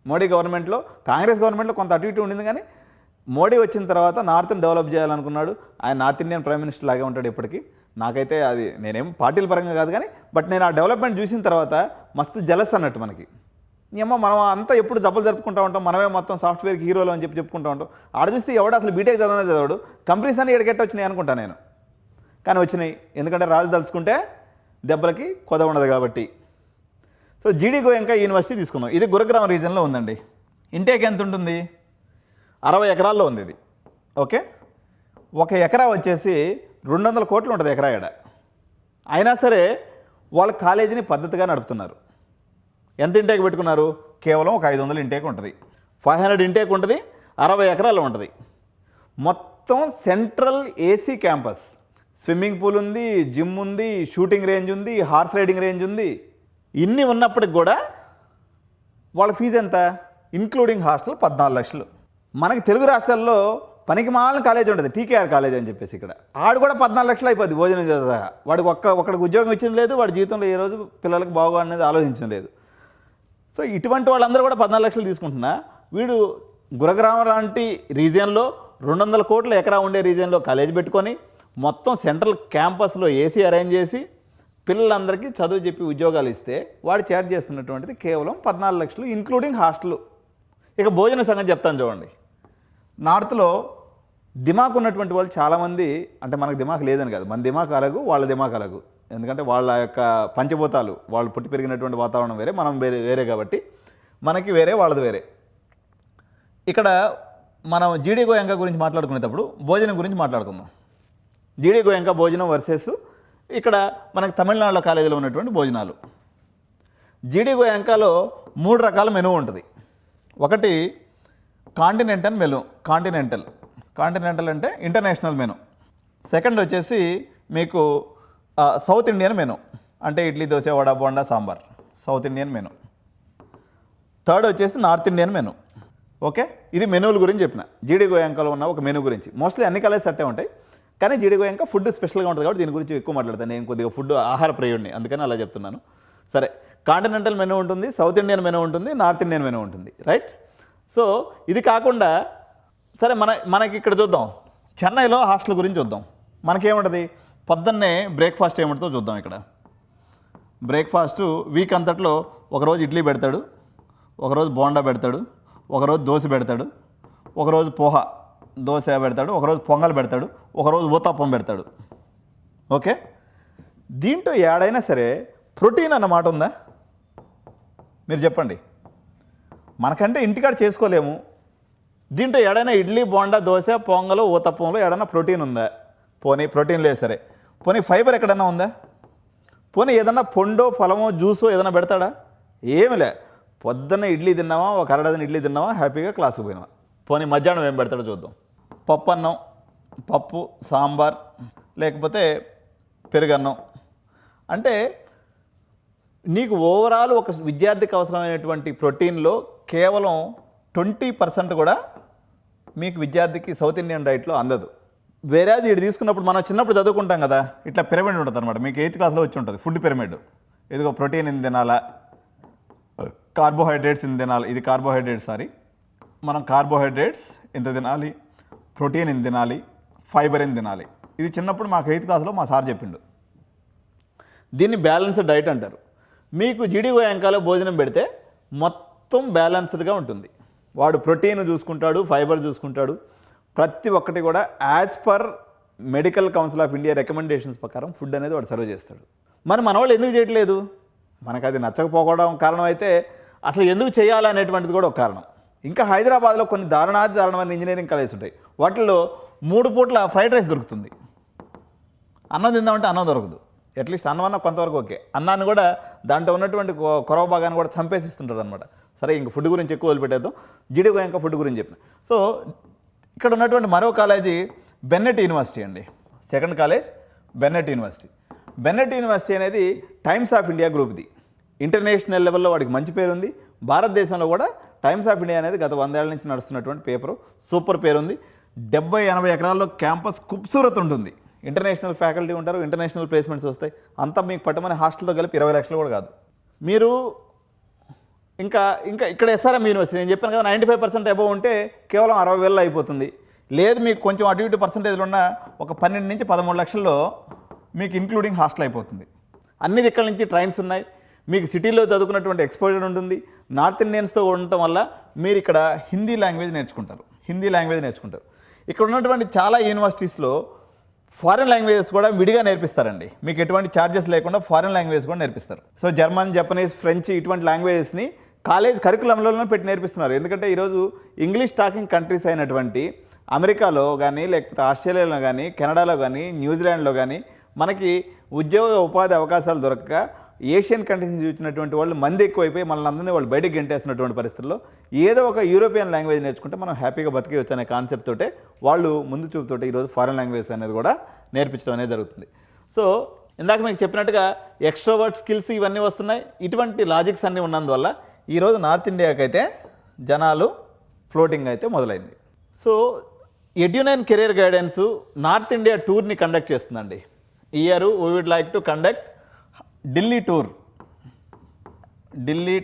S1: మోడీ గవర్నమెంట్లో, కాంగ్రెస్ గవర్నమెంట్లో కొంత అటు ఇటు ఉండింది, కానీ మోడీ వచ్చిన తర్వాత నార్త్ని డెవలప్ చేయాలనుకున్నాడు. ఆయన నార్త్ ఇండియన్ ప్రైమ్ మినిస్టర్ లాగే ఉంటాడు ఎప్పటికీ. నాకైతే అది నేనేం పార్టీల పరంగా కాదు, కానీ బట్ నేను ఆ డెవలప్మెంట్ చూసిన తర్వాత మస్తు జలస్ అన్నట్టు మనకి. మనం అంతా ఎప్పుడు దెబ్బలు జరుపుకుంటూ ఉంటాం, మనమే మొత్తం సాఫ్ట్వేర్కి హీరోలు అని చెప్పుకుంటూ ఉంటాం. ఆడ చూస్తే ఎవడు అసలు బీటెక్ చదవడు, కంపెనీస్ అన్నీ ఎడకెట్ట వచ్చినాయి అనుకుంటా నేను. కానీ వచ్చినాయి, ఎందుకంటే రాజు తలుచుకుంటే దెబ్బలకి కొద ఉండదు కాబట్టి. సో జీడి గోయంకా యూనివర్సిటీ తీసుకుందాం. ఇది గురుగ్రామ్ రీజన్లో ఉందండి. ఇంటేక్ ఎంత ఉంటుంది? 60 ఎకరాల్లో ఉంది ఇది, ఓకే. 1 ఎకరా వచ్చేసి 200 కోట్లు ఉంటుంది ఎకరా ఎడ. అయినా సరే వాళ్ళ కాలేజీని పద్ధతిగా నడుపుతున్నారు. ఎంత ఇంటేక్ పెట్టుకున్నారు? కేవలం ఒక 500 ఇంటేక్ ఉంటుంది, 500 ఇంటేక్ ఉంటుంది, 60 ఎకరాలు ఉంటుంది. మొత్తం central AC campus, swimming pool ఉంది, జిమ్ ఉంది, షూటింగ్ రేంజ్ ఉంది, హార్స్ రైడింగ్ రేంజ్ ఉంది. ఇన్ని ఉన్నప్పటికి కూడా వాళ్ళ ఫీజు ఎంత? ఇంక్లూడింగ్ హాస్టల్ 14 లక్షలు. మనకి తెలుగు రాష్ట్రాల్లో పనికి మాలిన కాలేజ్ ఉంటుంది, టీకేఆర్ కాలేజ్ అని చెప్పేసి. ఇక్కడ ఆడు కూడా 14 లక్షలు అయిపోద్ది భోజనం చేద్దా. వాడికి ఒక్కడికి ఉద్యోగం ఇచ్చింది లేదు, వాడి జీవితంలో ఏ రోజు పిల్లలకు బాగు అనేది ఆలోచించడం లేదు. సో ఇటువంటి వాళ్ళందరూ కూడా 14 లక్షలు తీసుకుంటున్నా, వీడు గురగ్రామ లాంటి రీజియన్లో 200 కోట్ల ఎకరా ఉండే రీజియన్లో కాలేజ్ పెట్టుకొని మొత్తం సెంట్రల్ క్యాంపస్లో ఏసీ అరేంజ్ చేసి పిల్లలందరికీ చదువు చెప్పి ఉద్యోగాలు ఇస్తే వాడు ఛార్జ్ చేస్తున్నటువంటిది కేవలం 14 లక్షలు ఇంక్లూడింగ్ హాస్టల్. ఇక భోజన సంగతి చెప్తాను చూడండి. నార్త్లో దిమాక్ ఉన్నటువంటి వాళ్ళు చాలామంది, అంటే మనకు దిమాక్ లేదని కాదు, మన దిమాక్ అలాగు వాళ్ళ దిమాక్ అలాగు. ఎందుకంటే వాళ్ళ యొక్క పంచభూతాలు, వాళ్ళు పుట్టి పెరిగినటువంటి వాతావరణం వేరే, మనం వేరే కాబట్టి మనకి వేరే, వాళ్ళది వేరే. ఇక్కడ మనం జీడి గోయంకా గురించి మాట్లాడుకునేటప్పుడు భోజనం గురించి మాట్లాడుకుందాం. జీడి గోయంకా భోజనం వర్సెస్ ఇక్కడ మనకి తమిళనాడులో కాలేజీలో ఉన్నటువంటి భోజనాలు. జీడి గోయంకాలో 3 రకాల మెనూ ఉంటుంది. ఒకటి కాంటినెంటల్ మెనూ, కాంటినెంటల్ అంటే ఇంటర్నేషనల్ మెనూ. సెకండ్ వచ్చేసి మీకు సౌత్ ఇండియన్ మెనూ, అంటే idli, dosa, vada, bonda, sambar, south Indian menu. Third వచ్చేసి నార్త్ ఇండియన్ మెనూ, ఓకే. ఇది మెనూల గురించి చెప్పిన, జీడి గోయంకాలో ఉన్న ఒక మెనూ గురించి. మోస్ట్లీ అన్ని కాలేజెస్ అట్టే ఉంటాయి, కానీ జీడి గోయంకా ఫుడ్ స్పెషల్గా ఉంటుంది కాబట్టి దీని గురించి ఎక్కువ మాట్లాడతాను. నేను కొద్దిగా ఫుడ్ ఆహార ప్రియుడిని, అందుకని అలా చెప్తున్నాను. సరే, కాంటినెంటల్ మెనూ ఉంటుంది, సౌత్ ఇండియన్ మెనూ ఉంటుంది, నార్త్ ఇండియన్ మెనూ ఉంటుంది, రైట్. సో ఇది కాకుండా సరే మనకి ఇక్కడ చూద్దాం, చెన్నైలో హాస్టల్ గురించి చూద్దాం. మనకేముంటుంది, పొద్దున్నే బ్రేక్ఫాస్ట్ ఏముంటుందో చూద్దాం. ఇక్కడ బ్రేక్ఫాస్ట్ వీక్ అంతట్లో ఒకరోజు ఇడ్లీ పెడతాడు, ఒకరోజు బోండా పెడతాడు, ఒకరోజు దోశ పెడతాడు, ఒకరోజు పోహ దోశ పెడతాడు, ఒకరోజు పొంగల్ పెడతాడు, ఒకరోజు ఊతప్పం పెడతాడు. ఓకే, దీంట్లో ఏడైనా సరే ప్రోటీన్ అన్నమాట ఉందా? మీరు చెప్పండి. మనకంటే ఇంటికాడ చేసుకోలేము. దీంట్లో ఏడైనా ఇడ్లీ బోండా దోశ పొంగలు ఊతప్పంలో ఏడైనా ప్రోటీన్ ఉందా? పోనీ ప్రోటీన్ లేదు సరే, పోనీ ఫైబర్ ఎక్కడైనా ఉందా? పోనీ ఏదన్నా పండో ఫలమో జ్యూసో ఏదైనా పెడతాడా? ఏమి లే. పొద్దున్న ఇడ్లీ తిన్నావా, ఒక అరడజన్ ఇడ్లీ తిన్నావా, హ్యాపీగా క్లాసుకు పోయినావా. పోనీ మధ్యాహ్నం ఏం పెడతాడో చూద్దాం. పప్పు అన్నం, పప్పు సాంబార్, లేకపోతే పెరుగన్నం. అంటే నీకు ఓవరాల్ ఒక విద్యార్థికి అవసరమైనటువంటి ప్రోటీన్లో కేవలం 20% కూడా మీకు విద్యార్థికి సౌత్ ఇండియన్ డైట్లో అందదు. వేరేది ఇటు తీసుకున్నప్పుడు మనం చిన్నప్పుడు చదువుకుంటాం కదా, ఇట్లా పిరమిడ్ ఉంటుంది అనమాట. మీకు 8th క్లాస్లో వచ్చి ఉంటుంది ఫుడ్ పిరమిడ్. ఇదిగో ప్రోటీన్ ఇన్ తినాలా, కార్బోహైడ్రేట్స్ ఇన్ తినాలి. ఇది కార్బోహైడ్రేట్స్ మనం కార్బోహైడ్రేట్స్ ఇంత తినాలి, ప్రోటీన్ ఇన్ తినాలి, ఫైబర్ ఇన్ తినాలి. ఇది చిన్నప్పుడు మాకు 8th క్లాస్లో మా సార్ చెప్పిండు. దీన్ని బ్యాలెన్స్డ్ డైట్ అంటారు. మీకు జీడి గోయాంకాలో భోజనం పెడితే మొత్తం బ్యాలెన్స్డ్గా ఉంటుంది. వాడు ప్రోటీన్ చూసుకుంటాడు, ఫైబర్ చూసుకుంటాడు, ప్రతి ఒక్కటి కూడా as per medical council of India recommendations ప్రకారం ఫుడ్ అనేది వాడు సర్వ్ చేస్తాడు. మరి మన వాళ్ళు ఎందుకు చేయట్లేదు? మనకు అది నచ్చకపోవడం కారణం అయితే అసలు ఎందుకు చేయాలనేటువంటిది కూడా ఒక కారణం. ఇంకా హైదరాబాద్లో కొన్ని దారుణమైన ఇంజనీరింగ్ కాలేజెస్ ఉంటాయి. వాటిల్లో 3 పూట్ల ఫ్రైడ్ రైస్ దొరుకుతుంది. అన్నం తిందామంటే అన్నం దొరకదు. అట్లీస్ట్ అన్నం అన్న కొంతవరకు ఓకే, అన్నాన్ని కూడా దాంట్లో ఉన్నటువంటి కొరవ భాగాన్ని కూడా చంపేసిస్తుంటారు అనమాట. సరే, ఇంక ఫుడ్ గురించి ఎక్కువ వదిలిపెట్టేద్దాం. జీడి గోయాంకా ఫుడ్ గురించి చెప్పిన. సో ఇక్కడ ఉన్నటువంటి మరో కాలేజీ బెన్నెట్ యూనివర్సిటీ అండి. Second college Bennett university. Bennett university అనేది టైమ్స్ ఆఫ్ ఇండియా గ్రూప్ది. ఇంటర్నేషనల్ లెవెల్లో వాడికి మంచి పేరు ఉంది. భారతదేశంలో కూడా టైమ్స్ ఆఫ్ ఇండియా అనేది గత 100 ఏళ్ల నుంచి నడుస్తున్నటువంటి పేపరు. సూపర్ పేరు ఉంది. 70-80 ఎకరాల్లో క్యాంపస్ ఖూబ్సూరత్ ఉంటుంది. ఇంటర్నేషనల్ ఫ్యాకల్టీ ఉంటారు, ఇంటర్నేషనల్ ప్లేస్మెంట్స్ వస్తాయి. అంతా మీకు పట్టమని హాస్టల్తో కలిపి 20 లక్షలు కూడా కాదు. మీరు ఇంకా ఇక్కడ ఎస్ఆర్ఎం యూనివర్సిటీ నేను చెప్పాను కదా, 95% అబోవ్ ఉంటే కేవలం 60,000 అయిపోతుంది. లేదు మీకు కొంచెం అటు ఇటు పర్సంటేజ్లు ఉన్న ఒక 12 నుంచి 13 లక్షల్లో మీకు ఇంక్లూడింగ్ హాస్టల్ అయిపోతుంది. అన్ని దిక్కల నుంచి ట్రైన్స్ ఉన్నాయి. మీకు సిటీలో చదువుకున్నటువంటి ఎక్స్పోజర్ ఉంటుంది. నార్త్ ఇండియన్స్తో ఉండటం వల్ల మీరు ఇక్కడ హిందీ లాంగ్వేజ్ నేర్చుకుంటారు. ఇక్కడ ఉన్నటువంటి చాలా యూనివర్సిటీస్లో ఫారిన్ లాంగ్వేజెస్ కూడా విడిగా నేర్పిస్తారండి. మీకు ఎటువంటి ఛార్జెస్ లేకుండా ఫారిన్ లాంగ్వేజెస్ కూడా నేర్పిస్తారు. సో జర్మన్, జపనీస్, ఫ్రెంచ్ ఇటువంటి లాంగ్వేజెస్ని కాలేజ్ కరికులంలోనే పెట్టి నేర్పిస్తున్నారు. ఎందుకంటే ఈరోజు ఇంగ్లీష్ టాకింగ్ కంట్రీస్ అయినటువంటి అమెరికాలో కానీ, లేకపోతే ఆస్ట్రేలియాలో కానీ, కెనడాలో కానీ, న్యూజిలాండ్లో కానీ మనకి ఉద్యోగ ఉపాధి అవకాశాలు దొరకక ఏషియన్ కంట్రీస్ చూసినటువంటి వాళ్ళు మంది ఎక్కువైపోయి మనల్ని అందరినీ వాళ్ళు బయటకు గెంటేస్తున్నటువంటి పరిస్థితుల్లో ఏదో ఒక యూరోపియన్ లాంగ్వేజ్ నేర్చుకుంటే మనం హ్యాపీగా బతికేయచ్చు అనే కాన్సెప్ట్ తోటే వాళ్ళు ముందు చూపుతోటి ఈరోజు ఫారెన్ లాంగ్వేజ్ అనేది కూడా నేర్పించడం అనేది జరుగుతుంది. సో ఇందాక మీకు చెప్పినట్టుగా ఎక్స్ట్రోవర్ట్ స్కిల్స్ ఇవన్నీ వస్తున్నాయి. ఇటువంటి లాజిక్స్ అన్నీ ఉన్నందువల్ల ఈరోజు నార్త్ ఇండియాకి అయితే జనాలు ఫ్లోటింగ్ అయితే మొదలైంది. So Edunine career guidance north India టూర్ని కండక్ట్ చేస్తుందండి. ఈ year we would like to conduct Delhi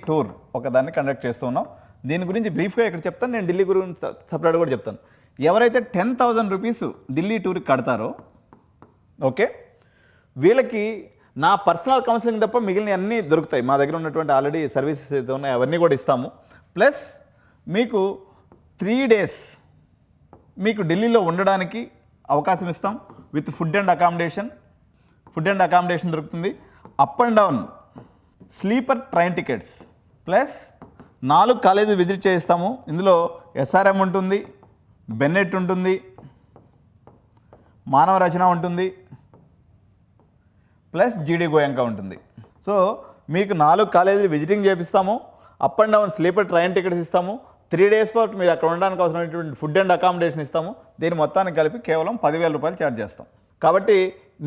S1: tour ఒకదాన్ని కండక్ట్ చేస్తూ ఉన్నాం. దీని గురించి బ్రీఫ్గా ఇక్కడ చెప్తాను. నేను ఢిల్లీ గురించి సపరేట్ కూడా చెప్తాను. ఎవరైతే 10,000 రూపీస్ ఢిల్లీ టూర్కి కడతారో ఓకే, వీళ్ళకి నా పర్సనల్ కౌన్సిలింగ్ తప్ప మిగిలిన అన్నీ దొరుకుతాయి. మా దగ్గర ఉన్నటువంటి ఆల్రెడీ సర్వీసెస్ అయితే ఉన్నాయి, అవన్నీ కూడా ఇస్తాము. ప్లస్ మీకు 3 days మీకు ఢిల్లీలో ఉండడానికి అవకాశం ఇస్తాం. విత్ ఫుడ్ అండ్ అకామిడేషన్ దొరుకుతుంది. Up and down sleeper train tickets plus 4 కాలేజీలు విజిట్ చేయిస్తాము. ఇందులో ఎస్ఆర్ఎం ఉంటుంది, బెన్నెట్ ఉంటుంది, మానవ రచన ఉంటుంది, ప్లస్ జీడి గోయంకా ఉంటుంది. సో మీకు 4 కాలేజీలు విజిటింగ్ చేపిస్తాము. Up and down sleeper train tickets ఇస్తాము. 3 days పాటు మీరు అక్కడ ఉండడానికి అవసరమైనటువంటి ఫుడ్ అండ్ అకామిడేషన్ ఇస్తాము. దీని మొత్తానికి కలిపి కేవలం 10,000 రూపాయలు ఛార్జ్ చేస్తాం. కాబట్టి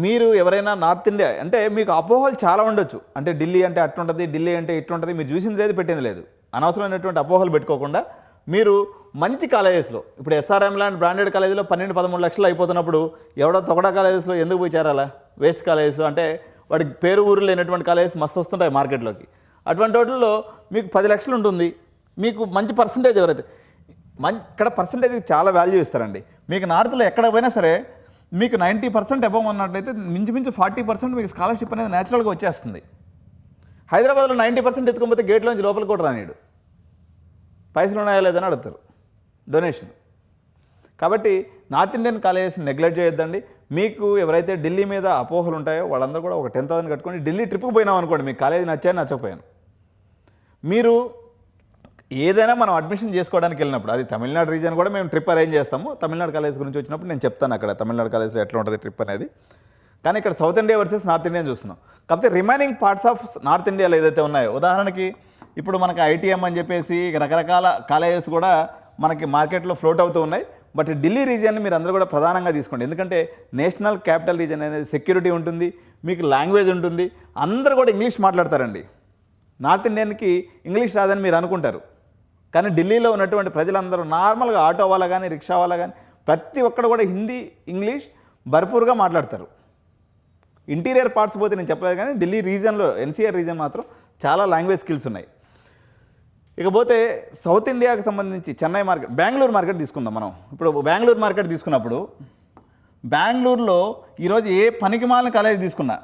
S1: మీరు ఎవరైనా నార్త్ ఇండియా అంటే మీకు అపోహలు చాలా ఉండొచ్చు. అంటే ఢిల్లీ అంటే అట్టుంటుంది, ఢిల్లీ అంటే ఇట్టుంటుంది, మీరు చూసింది లేదు, పెట్టింది లేదు. అనవసరమైనటువంటి అపోహలు పెట్టుకోకుండా మీరు మంచి కాలేజెస్లో, ఇప్పుడు ఎస్ఆర్ఎం లాంటి బ్రాండెడ్ కాలేజీలో 12-13 లక్షలు అయిపోతున్నప్పుడు ఎవడో తొగడా కాలేజెస్లో ఎందుకు పోయి చేరాలా? వేస్ట్ కాలేజెస్ అంటే వాడికి పేరు ఊరు లేనటువంటి కాలేజెస్ మస్తు వస్తుంటాయి మార్కెట్లోకి. అటువంటి వాటిల్లో మీకు 10 లక్షలు ఉంటుంది. మీకు మంచి పర్సంటేజ్ ఎవరైతే ఇక్కడ పర్సంటేజ్ చాలా వాల్యూ ఇస్తారండి. మీకు నార్త్లో ఎక్కడ పోయినా సరే మీకు 90% అబవ్ ఉన్నట్లయితే మించుమించు 40% మీకు స్కాలర్షిప్ అనేది న్యాచురల్గా వచ్చేస్తుంది. హైదరాబాద్లో 90% ఎత్తుకోకపోతే గేట్లోంచి లోపలికి కూడా రానిడు, పైసలు ఉన్నాయా లేదని అడుగుతారు డొనేషన్. కాబట్టి నార్త్ ఇండియన్ కాలేజెస్ నెగ్లెక్ట్ చేయొద్దండి. మీకు ఎవరైతే ఢిల్లీ మీద అపోహలు ఉంటాయో వాళ్ళందరూ కూడా ఒక 10,000 కట్టుకొని ఢిల్లీ ట్రిప్కి పోయినాం అనుకోండి, మీకు కాలేజీ నచ్చకపోయాను, మీరు ఏదైనా మనం అడ్మిషన్ చేసుకోవడానికి వెళ్ళినప్పుడు, అది తమిళనాడు రీజియన్ కూడా మేము ట్రిప్ అరేంజ్ చేస్తాము. తమిళనాడు కాలేజ్ గురించి వచ్చినప్పుడు నేను చెప్తాను అక్కడ తమిళనాడు కాలేజ్ ఎట్లా ఉంటుంది ట్రిప్ అనేది. కానీ ఇక్కడ south India versus North India చూస్తున్నాం. కాకపోతే రిమైనింగ్ పార్ట్స్ ఆఫ్ నార్త్ ఇండియాలో ఏదైతే ఉన్నాయో, ఉదాహరణకి ఇప్పుడు మనకి ఐటీఎం అని చెప్పేసి రకరకాల కాలేజెస్ కూడా మనకి మార్కెట్లో ఫ్లోట్ అవుతూ ఉన్నాయి. బట్ ఢిల్లీ రీజియన్ని మీరు అందరూ కూడా ప్రధానంగా తీసుకోండి. ఎందుకంటే నేషనల్ క్యాపిటల్ రీజియన్ అనేది సెక్యూరిటీ ఉంటుంది, మీకు లాంగ్వేజ్ ఉంటుంది, అందరూ కూడా ఇంగ్లీష్ మాట్లాడతారండి. నార్త్ ఇండియన్కి ఇంగ్లీష్ రాదని మీరు అనుకుంటారు, కానీ ఢిల్లీలో ఉన్నటువంటి ప్రజలందరూ నార్మల్గా ఆటో వాళ్ళ కానీ రిక్షా వాళ్ళ కానీ ప్రతి ఒక్కరు కూడా హిందీ ఇంగ్లీష్ భర్పూర్గా మాట్లాడతారు. ఇంటీరియర్ పార్ట్స్ పోతే నేను చెప్పలేదు, కానీ ఢిల్లీ రీజియన్లో ఎన్సీఆర్ రీజియన్ మాత్రం చాలా లాంగ్వేజ్ స్కిల్స్ ఉన్నాయి. ఇకపోతే సౌత్ ఇండియాకి సంబంధించి చెన్నై మార్కెట్, బెంగళూరు మార్కెట్ తీసుకుందాం మనం. ఇప్పుడు బెంగళూరు మార్కెట్ తీసుకున్నప్పుడు బెంగళూరులో ఈరోజు ఏ పనికిమాలిన కాలేజీ తీసుకున్నా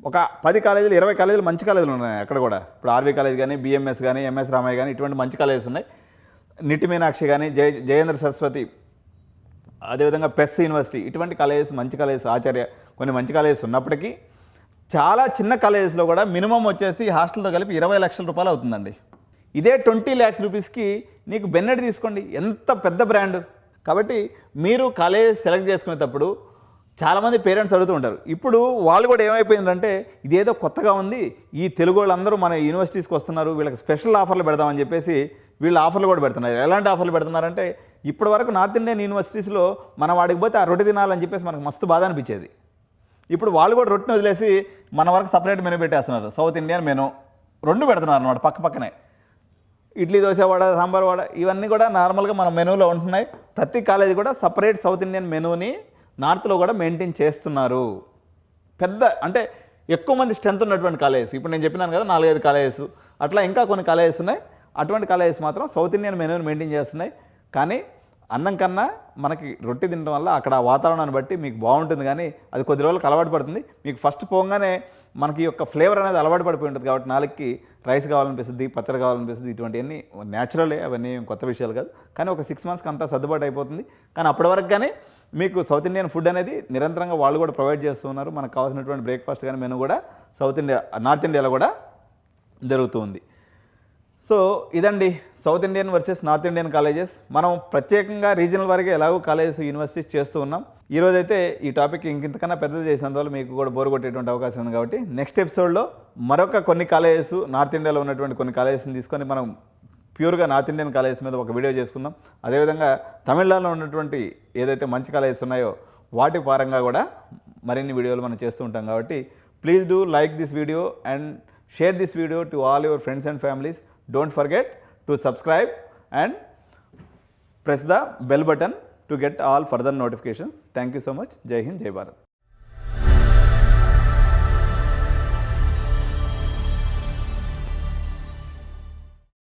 S1: ఒక 10 కాలేజీలు 20 కాలేజీలు మంచి కాలేజీలు ఉన్నాయి అక్కడ కూడా. ఇప్పుడు ఆర్వీ కాలేజ్ కానీ, బిఎంఎస్ కానీ, ఎంఎస్ రామయ్య కానీ ఇటువంటి మంచి కాలేజెస్ ఉన్నాయి. నిట్టి మీనాక్షి కానీ, జయేంద్ర సరస్వతి, అదేవిధంగా పెస్ యూనివర్సిటీ, ఇటువంటి కాలేజెస్ మంచి కాలేజెస్, ఆచార్య, కొన్ని మంచి కాలేజెస్ ఉన్నప్పటికీ చాలా చిన్న కాలేజెస్లో కూడా మినిమం వచ్చేసి హాస్టల్తో కలిపి 20 లక్షల రూపాయలు అవుతుందండి. ఇదే 20 lakhs రూపీస్కి నీకు బెన్నెట్ తీసుకోండి, ఎంత పెద్ద బ్రాండ్. కాబట్టి మీరు కాలేజ్ సెలెక్ట్ చేసుకునేటప్పుడు చాలామంది పేరెంట్స్ అడుగుతూ ఉంటారు. ఇప్పుడు వాళ్ళు కూడా ఏమైపోయిందంటే ఇదేదో కొత్తగా ఉంది, ఈ తెలుగు వాళ్ళందరూ మన యూనివర్సిటీస్కి వస్తున్నారు, వీళ్ళకి స్పెషల్ ఆఫర్లు పెడదామని చెప్పేసి వీళ్ళు ఆఫర్లు కూడా పెడుతున్నారు. ఎలాంటి ఆఫర్లు పెడుతున్నారంటే, ఇప్పటి వరకు నార్త్ ఇండియన్ యూనివర్సిటీస్లో మనం వాడికి పోతే ఆ రొట్టె తినాలని చెప్పేసి మనకు మస్తు బాధ అనిపించేది. ఇప్పుడు వాళ్ళు కూడా రొట్టెని వదిలేసి మన వరకు సపరేట్ మెనూ పెట్టేస్తున్నారు. సౌత్ ఇండియన్ మెనూ 2 పెడుతున్నారు అన్నమాట పక్క పక్కనే. ఇడ్లీ, దోశ, వడ, సాంబార్, వడ ఇవన్నీ కూడా నార్మల్గా మన మెనూలో ఉంటున్నాయి. ప్రతి కాలేజీ కూడా సపరేట్ సౌత్ ఇండియన్ మెనూని నార్త్లో కూడా మెయింటైన్ చేస్తున్నారు. పెద్ద అంటే ఎక్కువ మంది స్ట్రెంత్ ఉన్నటువంటి కాలేజెస్, ఇప్పుడు నేను చెప్పినాను కదా 4-5 కాలేజెస్, అట్లా ఇంకా కొన్ని కాలేజెస్ ఉన్నాయి. అటువంటి కాలేజెస్ మాత్రం సౌత్ ఇండియన్ మెనూని మెయింటైన్ చేస్తున్నాయి. కానీ అన్నం కన్నా మనకి రొట్టె తినడం వల్ల అక్కడ వాతావరణాన్ని బట్టి మీకు బాగుంటుంది, కానీ అది కొద్ది రోజులకు అలవాటు పడుతుంది. మీకు ఫస్ట్ పోగానే మనకి యొక్క ఫ్లేవర్ అనేది అలవాటు పడిపోయి ఉంటుంది. కాబట్టి నాలుగుకి రైస్ కావాలనిపిస్తుంది, పచ్చడి కావాలనిపిస్తుంది, ఇటువంటివన్నీ న్యాచురలే, అవన్నీ కొత్త విషయాలు కాదు. కానీ ఒక 6 monthsకి అంతా సర్దుబాటు అయిపోతుంది. కానీ అప్పటి వరకు కానీ మీకు సౌత్ ఇండియన్ ఫుడ్ అనేది నిరంతరంగా వాళ్ళు కూడా ప్రొవైడ్ చేస్తూ ఉన్నారు. మనకు కావాల్సినటువంటి బ్రేక్ఫాస్ట్ కానీ మెనూ కూడా నార్త్ ఇండియాలో కూడా జరుగుతుంది. సో ఇదండి south Indian versus North Indian colleges. మనం ప్రత్యేకంగా రీజనల్ వారికి ఎలాగో కాలేజెస్, యూనివర్సిటీస్ చేస్తూ ఉన్నాం. ఈరోజైతే ఈ టాపిక్ ఇంతకన్నా పెద్దది చేసినందువల్ల మీకు కూడా బోర్ కొట్టేటువంటి అవకాశం ఉంది. కాబట్టి నెక్స్ట్ ఎపిసోడ్లో మరొక కొన్ని కాలేజెస్, నార్త్ ఇండియాలో ఉన్నటువంటి కొన్ని కాలేజెస్ని తీసుకొని మనం ప్యూర్గా నార్త్ ఇండియన్ కాలేజెస్ మీద ఒక వీడియో చేసుకుందాం. అదేవిధంగా తమిళనాడులో ఉన్నటువంటి ఏదైతే మంచి కాలేజెస్ ఉన్నాయో వాటి పరంగా కూడా మరిన్ని వీడియోలు మనం చేస్తూ ఉంటాం. కాబట్టి please do like this video and share this video to all your friends and families. Don't forget to subscribe and press the bell button to get all further notifications. Thank you so much. Jai Hind, Jai Bharat.